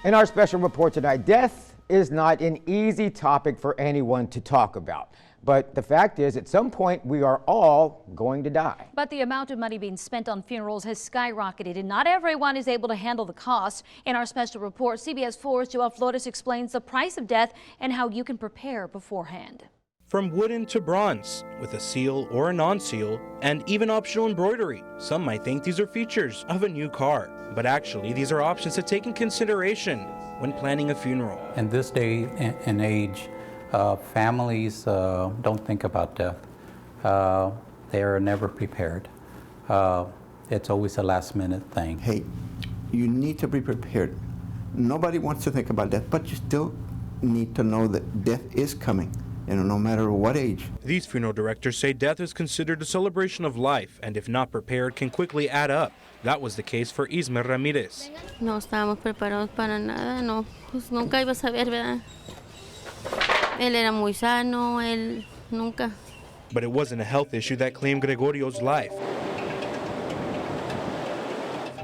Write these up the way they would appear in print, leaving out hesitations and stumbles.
In our special report tonight, death is not an easy topic for anyone to talk about. But the fact is, at some point, we are all going to die. But the amount of money being spent on funerals has skyrocketed, and not everyone is able to handle the cost. In our special report, CBS 4's Joel Flores explains the price of death and how you can prepare beforehand. From wooden to bronze, with a seal or a non-seal, and even optional embroidery. Some might think these are features of a new car, but actually these are options to take in consideration when planning a funeral. In this day and age, families don't think about death. They are never prepared. It's always a last-minute thing. Hey, you need to be prepared. Nobody wants to think about death, but you still need to know that death is coming. No matter what age. These funeral directors say death is considered a celebration of life, and if not prepared, can quickly add up. That was the case for ISME RAMIREZ. No estábamos preparados para nada, no, pues nunca iba a saber, ¿verdad? Él era muy sano, él nunca. But it wasn't a health issue that claimed Gregorio's life.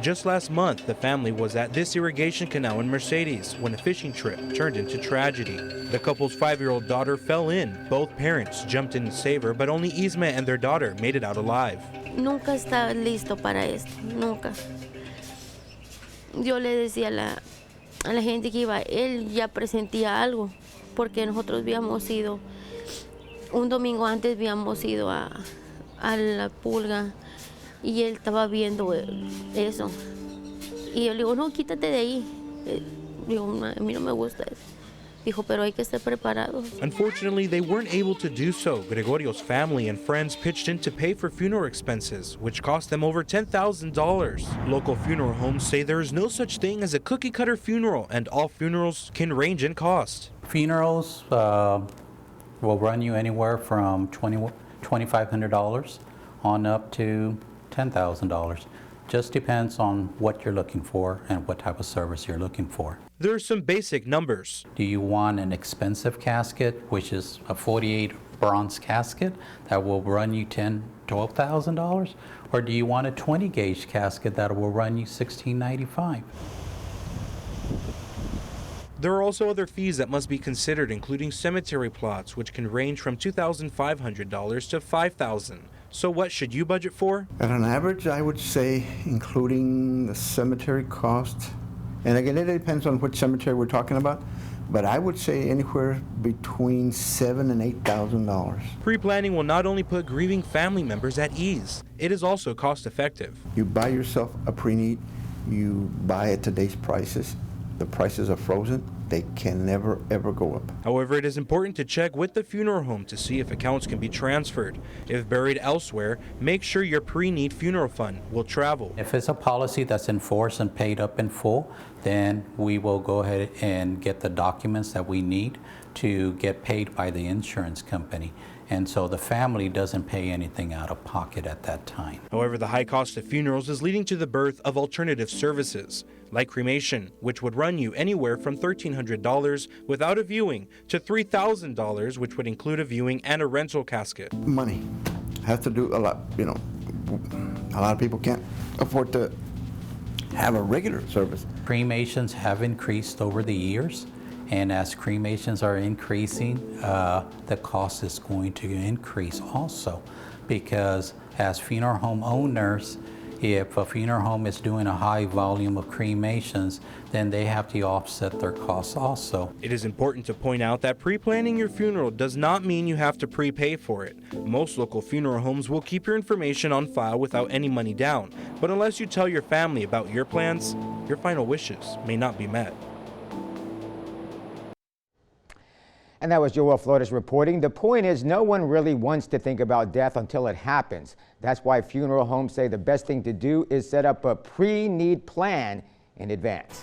Just last month, the family was at this irrigation canal in Mercedes when a fishing trip turned into tragedy. The couple's 5-year-old daughter fell in. Both parents jumped in to save her, but only Isme and their daughter made it out alive. Nunca estaba listo para esto, nunca. Yo le decía a la gente que iba, él ya presentía algo, porque nosotros habíamos ido, un domingo antes habíamos ido a la pulga. Y él estaba viendo eso. Y yo le digo, no, quítate de ahí. Digo, a mí no me gusta eso. Dijo, pero hay que estar preparados. Unfortunately, they weren't able to do so. Gregorio's family and friends pitched in to pay for funeral expenses, which cost them over $10,000. Local funeral homes say there is no such thing as a cookie-cutter funeral, and all funerals can range in cost. Funerals will run you anywhere from $2,500 on up to $10,000. Just depends on what you're looking for and what type of service you're looking for. There are some basic numbers. Do you want an expensive casket, which is a 48 bronze casket that will run you $10,000, $12,000? Or do you want a 20 gauge casket that will run you $1,695? There are also other fees that must be considered, including cemetery plots, which can range from $2,500 to $5,000. So what should you budget for? At an average, I would say, including the cemetery cost, and again, it depends on which cemetery we're talking about, but I would say anywhere between $7,000 and $8,000. Pre-planning will not only put grieving family members at ease, it is also cost-effective. You buy yourself a pre-need, you buy at today's prices. The prices are frozen. They can never, ever go up. However, it is important to check with the funeral home to see if accounts can be transferred. If buried elsewhere, make sure your pre-need funeral fund will travel. If it's a policy that's enforced and paid up in full, then we will go ahead and get the documents that we need to get paid by the insurance company. And so the family doesn't pay anything out of pocket at that time. However, the high cost of funerals is leading to the birth of alternative services, like cremation, which would run you anywhere from $1,300 without a viewing to $3,000, which would include a viewing and a rental casket. Money has to do a lot, a lot of people can't afford to have a regular service. Cremations have increased over the years. And as cremations are increasing, the cost is going to increase also, because as funeral home owners, if a funeral home is doing a high volume of cremations, then they have to offset their costs also. It is important to point out that pre-planning your funeral does not mean you have to prepay for it. Most local funeral homes will keep your information on file without any money down, but unless you tell your family about your plans, your final wishes may not be met. And that was Joel Flores reporting. The point is, no one really wants to think about death until it happens. That's why funeral homes say the best thing to do is set up a pre-need plan in advance.